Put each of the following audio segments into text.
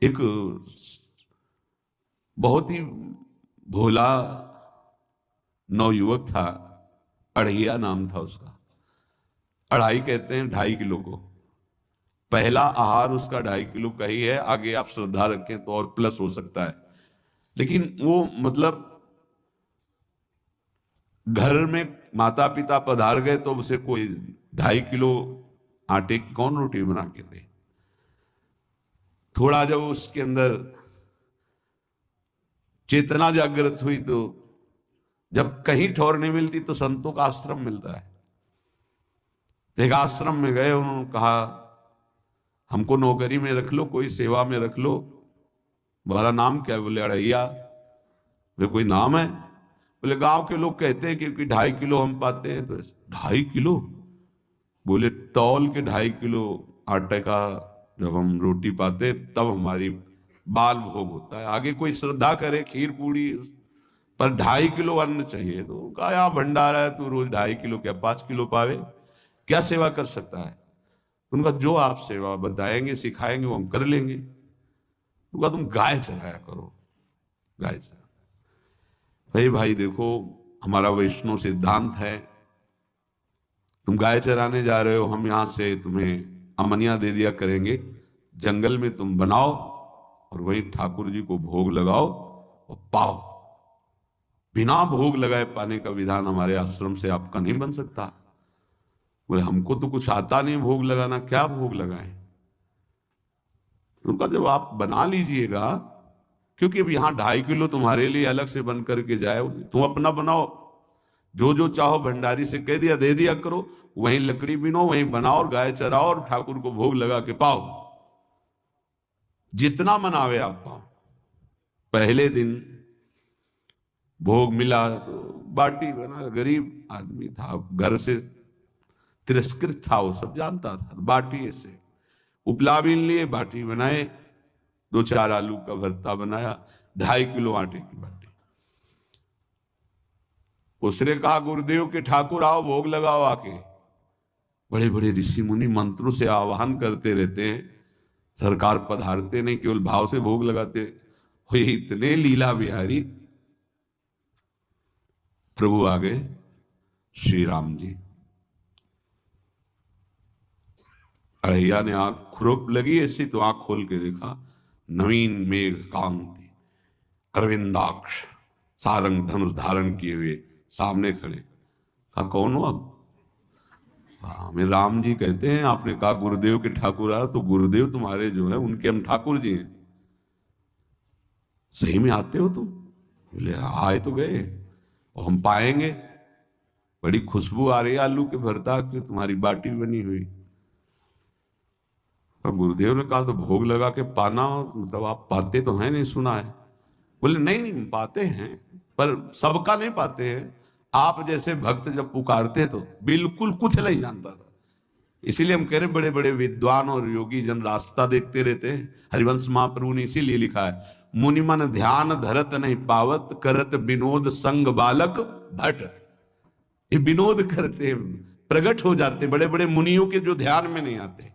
एक बहुत ही भोला नवयुवक था, अढ़िया नाम था उसका। अढ़ाई कहते हैं 2.5 किलो को। पहला आहार उसका 2.5 किलो का ही है, आगे आप श्रद्धा रखें तो और प्लस हो सकता है। लेकिन वो मतलब घर में माता पिता पधार गए तो उसे कोई 2.5 किलो आटे की कौन रोटी बना के दे। थोड़ा जब उसके अंदर चेतना जागृत हुई तो जब कहीं ठौर नहीं मिलती तो संतों का आश्रम मिलता है। एक आश्रम में गए, उन्होंने कहा हमको नौकरी में रख लो, कोई सेवा में रख लो। तुम्हारा नाम क्या है? बोले अढ़ैया। वे कोई नाम है? बोले गांव के लोग कहते हैं क्योंकि 2.5 किलो हम पाते हैं। तो 2.5 किलो? बोले तौल के 2.5 किलो आटे का जब हम रोटी पाते तब हमारी बाल भोग होता है। आगे कोई श्रद्धा करे खीर पूड़ी, पर 2.5 किलो अन्न चाहिए। तो कहा यहाँ भंडारा है, तू रोज 2.5 किलो क्या 5 किलो पावे, क्या सेवा कर सकता है? उनका जो आप सेवा बताएंगे सिखाएंगे वो हम कर लेंगे। उनका तुम गाय चराया करो, गाय चरा। भाई देखो, हमारा वैष्णव सिद्धांत है, तुम गाय चराने जा रहे हो, हम यहां से तुम्हें अमनिया दे दिया करेंगे, जंगल में तुम बनाओ और वही ठाकुर जी को भोग लगाओ और पाओ। बिना भोग लगाए पाने का विधान हमारे आश्रम से आपका नहीं बन सकता। बोले हमको तो कुछ आता नहीं भोग लगाना, क्या भोग लगाएं? उनका जब आप बना लीजिएगा, क्योंकि अब यहां 2.5 किलो तुम्हारे लिए अलग से बन करके जाए, तुम अपना बनाओ। जो जो चाहो भंडारी से कह दिया दे दिया करो, वहीं लकड़ी बिनो, वहीं बनाओ और गाय चराओ और ठाकुर को भोग लगा के पाओ। जितना मनावे आप पाओ। पहले दिन भोग मिला तो बाटी बना, गरीब आदमी था, घर से तिरस्कृत था, वो सब जानता था। बाटी ऐसे उपला बीन लिए, बाटी बनाए, 2-4 आलू का भरता बनाया, 2.5 किलो आटे की बाटी। उसने कहा गुरुदेव के ठाकुर आओ भोग लगाओ आके। बड़े बड़े ऋषि मुनि मंत्रों से आवाहन करते रहते हैं, सरकार पधारते नहीं, केवल भाव से भोग लगाते। हो इतने लीला बिहारी प्रभु आ गए, श्री राम जी। अढ़ैया ने आंख खुरक लगी ऐसी तो आंख खोल के देखा, नवीन मेघ कांति, अरविंदाक्ष, सारंग धनुष धारण किए हुए सामने खड़े। कहा कौन हो आप? हमें राम जी कहते हैं। आपने कहा गुरुदेव के ठाकुर आ, तो गुरुदेव तुम्हारे जो है उनके हम ठाकुर जी हैं। सही में आते हो तुम? बोले आए तो गए और हम पाएंगे। बड़ी खुशबू आ रही है आलू के भरता की, तुम्हारी बाटी बनी हुई। और गुरुदेव ने कहा तो भोग लगा के पाना, मतलब आप पाते तो हैं? नहीं सुना है। बोले नहीं नहीं पाते हैं, पर सबका नहीं पाते हैं। आप जैसे भक्त जब पुकारते हैं तो बिल्कुल कुछ नहीं जानता था। इसीलिए हम कह रहे बड़े बड़े विद्वान और योगी जन रास्ता देखते रहते हैं। हरिवंश महाप्रभु ने इसीलिए लिखा है, मुनिमन ध्यान धरत नहीं पावत, करत विनोद संग बालक भट। ये विनोद करते प्रकट हो जाते बड़े बड़े मुनियों के जो ध्यान में नहीं आते।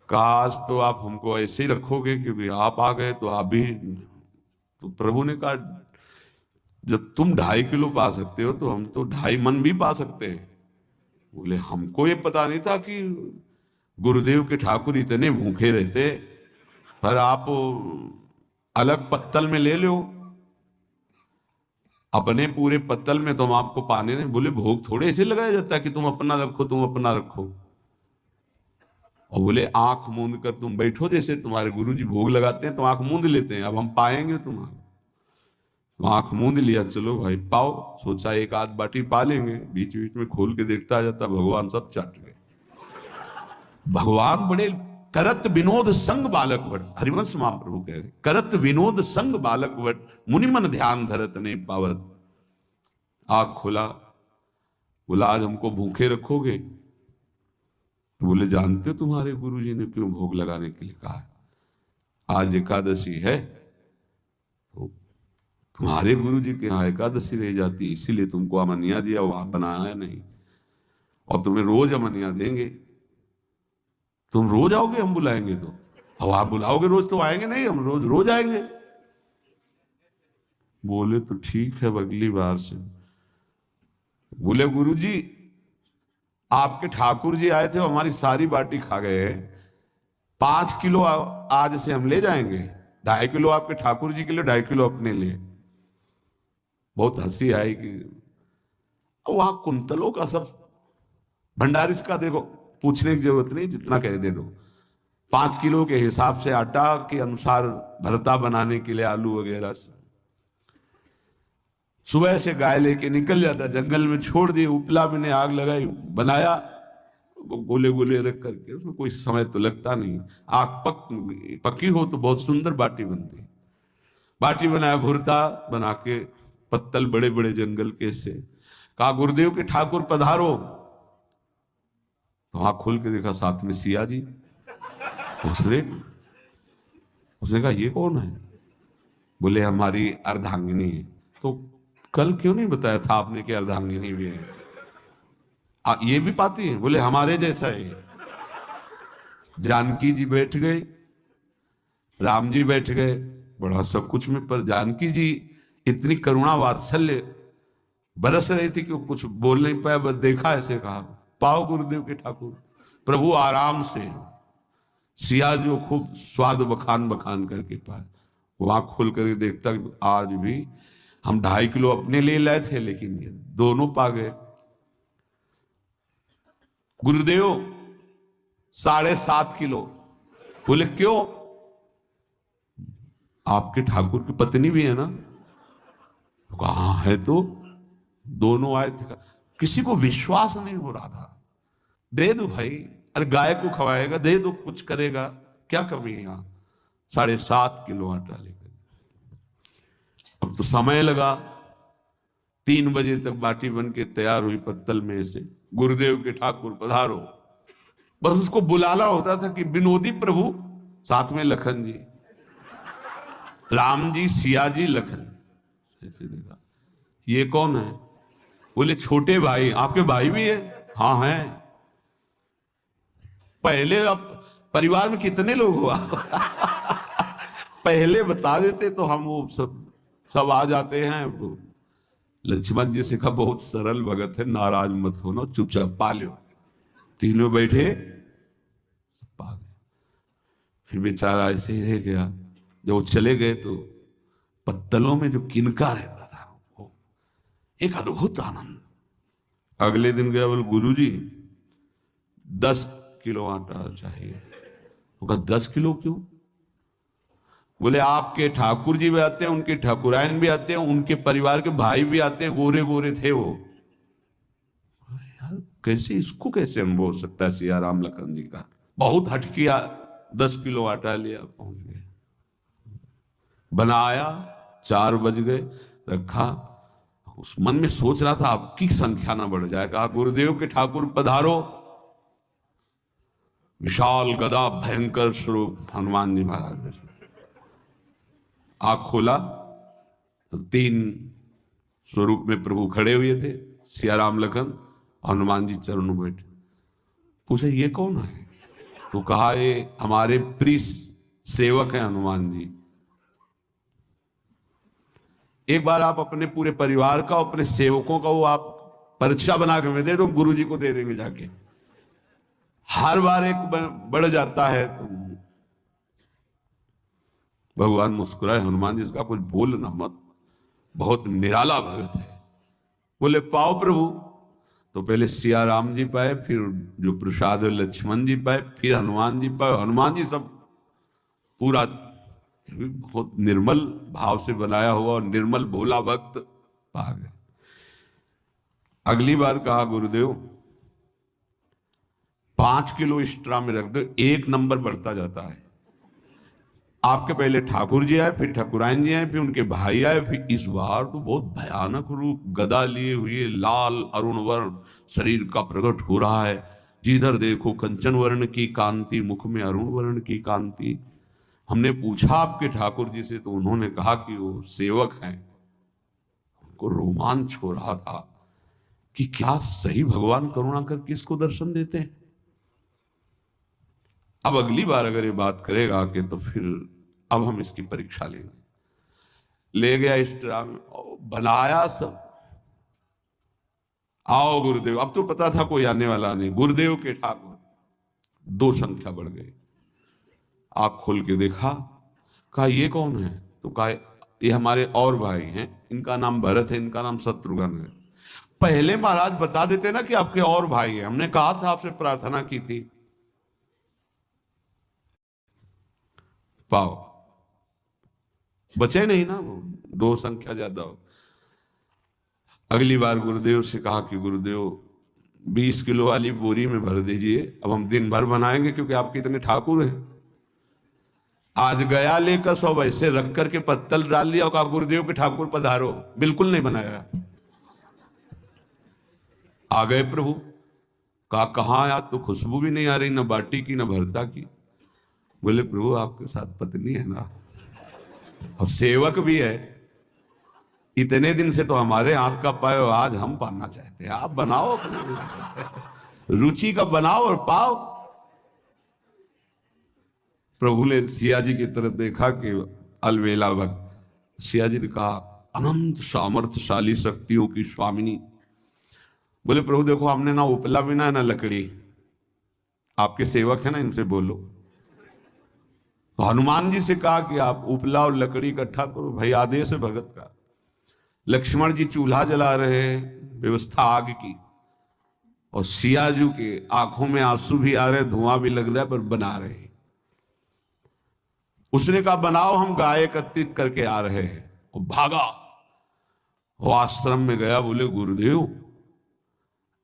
काश तो आप हमको ऐसे ही रखोगे, क्योंकि आप आ गए तो आप भी। तो प्रभु ने कहा जब तुम 2.5 किलो पा सकते हो तो हम तो 2.5 मन भी पा सकते हैं। बोले हमको ये पता नहीं था कि गुरुदेव के ठाकुर इतने भूखे रहते, पर आप अलग पत्तल में ले लो, अपने पूरे पत्तल में तुम आपको पाने दें। बोले भोग थोड़े ऐसे लगाया जाता है कि तुम अपना रखो, तुम अपना रखो। और बोले आंख मूंद कर तुम बैठो, जैसे तुम्हारे गुरुजी भोग लगाते हैं तो आंख मूंद लेते हैं, अब हम पाएंगे तुम्हारा। तो आंख मूंद लिया, चलो भाई पाओ। सोचा एक आध बाटी पा लेंगे, बीच बीच में खोल के देखता जाता, भगवान सब चाट गए। भगवान बड़े करत विनोद संग बालक भट, हरिवंश महाप्रभु कह रहे करत विनोद संग बालक भट, मुनिमन ध्यान धरत नहीं पावत। आंख खोला, बोला आज हमको भूखे रखोगे? तो बोले जानते हो तुम्हारे गुरुजी ने क्यों भोग लगाने के लिए कहा है? आज एकादशी है, तो तुम्हारे गुरुजी के यहाँ एकादशी रह जाती, इसीलिए तुमको अमनिया दिया, वहां बनाया नहीं। और तुम्हें रोज अमनिया देंगे, तुम रोज आओगे हम बुलाएंगे तो? अब आप बुलाओगे रोज तो आएंगे नहीं, हम रोज रोज आएंगे। बोले तो ठीक है, अगली बार से। बोले गुरुजी आपके ठाकुर जी आए थे, हमारी सारी बाटी खा गए, 5 किलो आज से हम ले जाएंगे, 2.5 किलो आपके ठाकुर जी के लिए, 2.5 किलो अपने लिए। बहुत हंसी आई कि वहां कुंतलों का सब, भंडारिस का देखो पूछने की जरूरत नहीं, जितना कह दे दो। 5 किलो के हिसाब से आटा के अनुसार भरता बनाने के लिए आलू वगैरह से सुबह से गाय लेके निकल जाता, जंगल में छोड़ दिए, उपला मैंने आग लगाई, बनाया, गोले गोले रख करके, उसमें कोई समय तो लगता नहीं। आग पक्की हो तो बहुत सुंदर बाटी बनती है। बाटी बनाया, भुरता बना के, पत्तल बड़े बड़े जंगल के से, कहा गुरुदेव के ठाकुर पधारो। तो आँख खोल के देखा साथ में सिया जी। उसने कहा ये कौन है? बोले हमारी अर्धांगिनी है। तो कल क्यों नहीं बताया था आपने कि अर्धांगिनी भी है? ये भी पाती है? बोले हमारे जैसा है। जानकी जी बैठ गए, राम जी बैठ गए, बड़ा सब कुछ में, पर जानकी जी इतनी करुणा वात्सल्य बरस रही थी कि कुछ बोल नहीं पाया, बस देखा, ऐसे कहा पाओ गुरुदेव के ठाकुर, प्रभु आराम से। सिया जो खूब स्वाद बखान बखान करके पाए, वो आँख खोल करके देखता आज भी हम 2.5 किलो अपने लिए लाए थे, लेकिन ये दोनों पा गए। गुरुदेव 7.5 किलो। बोले क्यों? आपके ठाकुर की पत्नी भी है ना? कहा है तो, दोनों आए थे। किसी को विश्वास नहीं हो रहा था। दे दो भाई, अरे गाय को खवाएगा, दे दो, कुछ करेगा, क्या कमी है यहां? 7.5 किलो आटा लेकर। अब तो समय लगा, 3 बजे तक बाटी बन के तैयार हुई पत्तल में से। गुरुदेव के ठाकुर पधारो, बस उसको बुलाना होता था कि विनोदी प्रभु, साथ में लखन जी, राम जी, सिया जी, लखन। ऐसे देखा, ये कौन है? बोले छोटे भाई। आपके भाई भी है? हाँ है। पहले अब परिवार में कितने लोग हुआ? पहले बता देते तो हम वो सब आ जाते हैं। लक्ष्मण जी से कहा बहुत सरल भगत है, नाराज मत होना, चुपचाप पा लो। तीनों बैठे, सब पा गए। फिर बेचारा ऐसे ही रह गया। जब वो चले गए तो पत्तलों में जो किनका रहता था, वो एक अद्भुत आनंद। अगले दिन गया, बोले गुरुजी 10 किलो आटा चाहिए। वो कहा 10 किलो क्यों? बोले आपके ठाकुर जी भी आते हैं, उनके ठाकुरायन भी आते हैं, उनके परिवार के भाई भी आते हैं, गोरे गोरे थे वो। यार कैसे, इसको कैसे अनुभव हो सकता है? सिया राम लखन जी का बहुत हट किया। 10 किलो आटा लिया, पहुंच गए, बनाया, 4 बज गए, रखा। उस मन में सोच रहा था आपकी संख्या ना बढ़ जाए। कहा गुरुदेव के ठाकुर पधारो। विशाल गदा, भयंकर स्वरूप हनुमान जी महाराज। आंख खोला तो 3 स्वरूप में प्रभु खड़े हुए थे, सिया राम लखन, हनुमान जी चरणों में बैठे। पूछा ये कौन है? तो कहा ये हमारे प्रिय सेवक हैं हनुमान जी। एक बार आप अपने पूरे परिवार का, अपने सेवकों का वो आप परीक्षा बना के दे दो, गुरु जी को दे देंगे जाके। हर बार एक बढ़ जाता है तो भगवान मुस्कुराए, हनुमान जी इसका कुछ बोलना मत, बहुत निराला भगत है। बोले पाओ प्रभु। तो पहले सिया राम जी पाए, फिर जो प्रसाद लक्ष्मण जी पाए, फिर हनुमान जी पाए। हनुमान जी सब पूरा बहुत निर्मल भाव से बनाया हुआ और निर्मल भोला भक्त पा गए। अगली बार कहा गुरुदेव 5 किलो एक्स्ट्रा में रख दो, 1 नंबर बढ़ता जाता है। आपके पहले ठाकुर जी आए, फिर ठाकुरायन जी आए, फिर उनके भाई आए, फिर इस बार तो बहुत भयानक रूप, गदा लिए हुए, लाल अरुण वर्ण शरीर का प्रकट हो रहा है। जिधर देखो कंचन वर्ण की कांति, मुख में अरुण वर्ण की कांति। हमने पूछा आपके ठाकुर जी से, तो उन्होंने कहा कि वो सेवक हैं। उनको रोमांच हो रहा था कि क्या सही भगवान करुणा करके इसको दर्शन देते हैं। अब अगली बार अगर ये बात करेगा कि तो फिर अब हम इसकी परीक्षा लेंगे। ले गया इस ड्राम बनाया सब। आओ गुरुदेव, अब तो पता था कोई आने वाला नहीं। गुरुदेव के ठाकुर 2 संख्या बढ़ गई। आंख खोल के देखा, कहा ये कौन है? तो कहा ये हमारे और भाई हैं, इनका नाम भरत है, इनका नाम शत्रुघ्न है। पहले महाराज बता देते ना कि आपके और भाई हैं, हमने कहा था, आपसे प्रार्थना की थी। पाओ बचे नहीं ना, वो 2 संख्या ज्यादा हो। अगली बार गुरुदेव से कहा कि गुरुदेव 20 किलो वाली बोरी में भर दीजिए, अब हम दिन भर बनाएंगे क्योंकि आपके इतने ठाकुर हैं। आज गया लेकर सब ऐसे रख करके पत्तल डाल दिया और कहा गुरुदेव के ठाकुर पधारो। बिल्कुल नहीं बनाया। आ गए प्रभु, कहा कहाँ आया? तो खुशबू भी नहीं आ रही, ना बाटी की ना भरता की। बोले प्रभु आपके साथ पत्नी है ना और सेवक भी है, इतने दिन से तो हमारे हाथ का पाए, आज हम पाना चाहते हैं, आप बनाओ अपने रुचि का बनाओ और पाओ। प्रभु ने सिया जी की तरफ देखा कि अलवेला भक्त। सिया जी ने कहा अनंत सामर्थ्यशाली शक्तियों की स्वामिनी। बोले प्रभु देखो, हमने ना उपला बिना है ना लकड़ी, आपके सेवक है ना, इनसे बोलो। तो हनुमान जी से कहा कि आप उपला और लकड़ी इकट्ठा करो, भाई आदेश है भगत का। लक्ष्मण जी चूल्हा जला रहे हैं, व्यवस्था आग की, और सिया जी के आंखों में आंसू भी आ रहे, धुआं भी लग रहा है, पर बना रहे। उसने कहा बनाओ, हम गाय एकत्रित करके आ रहे हैं। वो भागा, वो आश्रम में गया। बोले गुरुदेव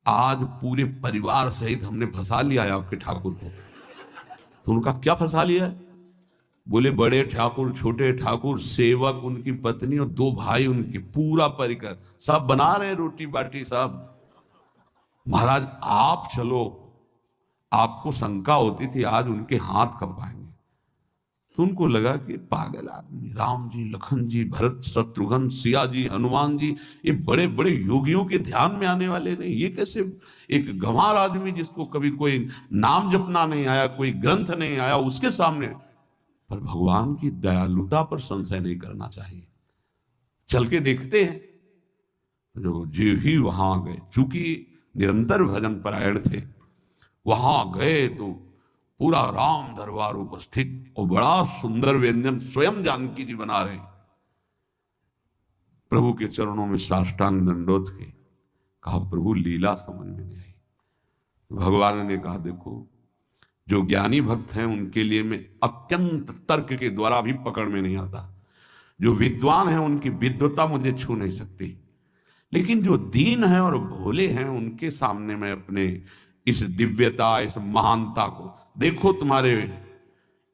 आज पूरे परिवार सहित हमने फंसा लिया है आपके ठाकुर को। तो उनका क्या फंसा लिया है? बोले बड़े ठाकुर, छोटे ठाकुर, सेवक, उनकी पत्नी और 2 भाई उनके, पूरा परिकर सब बना रहे हैं रोटी बाटी सब। महाराज आप चलो, आपको शंका होती थी आज उनके हाथ कब पाएंगे। तो उनको लगा कि पागल आदमी, राम जी, लखन जी, भरत, शत्रुघ्न, सिया जी, हनुमान जी, ये बड़े बड़े योगियों के ध्यान में आने वाले नहीं, ये कैसे एक गंवार आदमी जिसको कभी कोई नाम जपना नहीं आया, कोई ग्रंथ नहीं आया, उसके सामने। पर भगवान की दयालुता पर संशय नहीं करना चाहिए। चल के देखते हैं। जो जी ही वहां गए, चूंकि निरंतर भजन परायण थे, वहां गए तो पूरा राम दरबार उपस्थित और बड़ा सुंदर व्यंजन स्वयं जानकी जी बना रहे। प्रभु के चरणों में साष्टांग दंडोत के कहा प्रभु लीला समझ में नहीं आई। भगवान ने कहा देखो, जो ज्ञानी भक्त हैं उनके लिए मैं अत्यंत तर्क के द्वारा भी पकड़ में नहीं आता। जो विद्वान हैं उनकी विद्वता मुझे छू नहीं सकती, लेकिन जो दीन हैं और भोले हैं उनके सामने मैं अपने इस दिव्यता, इस महानता को देखो। तुम्हारे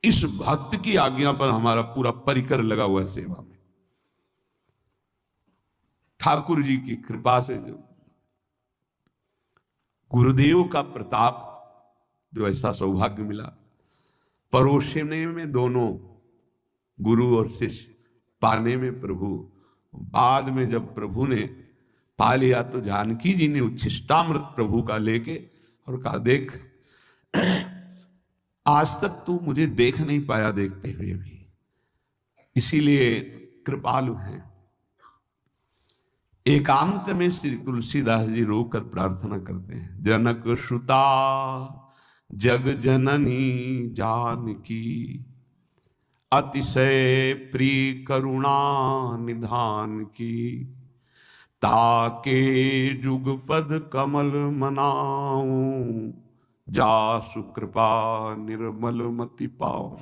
इस भक्त की आज्ञा पर हमारा पूरा परिकर लगा हुआ है सेवा में। ठाकुर जी की कृपा से जो गुरुदेव का प्रताप, जो ऐसा सौभाग्य मिला, परोसने में दोनों गुरु और शिष्य, पाने में प्रभु। बाद में जब प्रभु ने पा लिया तो जानकी जी ने उच्छिष्टामृत प्रभु का लेके और कहा देख, आज तक तू मुझे देख नहीं पाया देखते हुए भी, इसीलिए कृपालु हैं। एकांत में श्री तुलसीदास जी रोकर प्रार्थना करते हैं, जनक सुता जग जननी जानकी, अतिशय प्रिय करुणा निधान की, ताके जुगपद कमल मनाऊं, जासु कृपा निर्मल मति पाओ।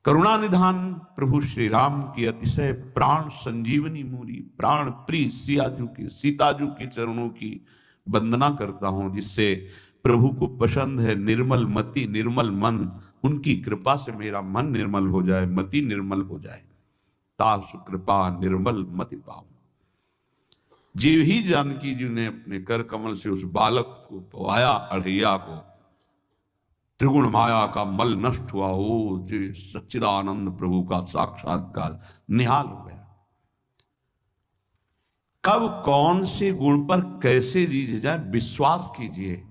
करुणा निधान प्रभु श्री राम की अतिशय प्राण संजीवनी मूरी, प्राण प्रिय सियाजू की, सीताजू के चरणों की वंदना करता हूं, जिससे प्रभु को पसंद है निर्मल मति, निर्मल मन। उनकी कृपा से मेरा मन निर्मल हो जाए, मति निर्मल हो जाए। तासु कृपा निर्मल मति पाओ। जीव ही जानकी जी ने अपने कर कमल से उस बालक को पवाया, अढ़ैया को, त्रिगुण माया का मल नष्ट हुआ हो, जो सच्चिदानंद प्रभु का साक्षात्कार निहाल हो गया। कब कौन से गुण पर कैसे जीत जाए, विश्वास कीजिए,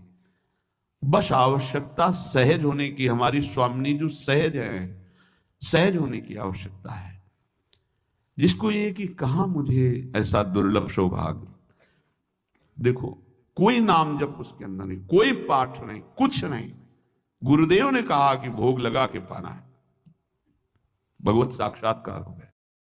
बस आवश्यकता सहज होने की, हमारी स्वामिनी जो सहज है, सहज होने की आवश्यकता है। जिसको ये कि कहां मुझे ऐसा दुर्लभ सौभाग्य, देखो कोई नाम जप उसके अंदर नहीं, कोई पाठ नहीं, कुछ नहीं। गुरुदेव ने कहा कि भोग लगा के पाना है, भगवत साक्षात्कार हो गया।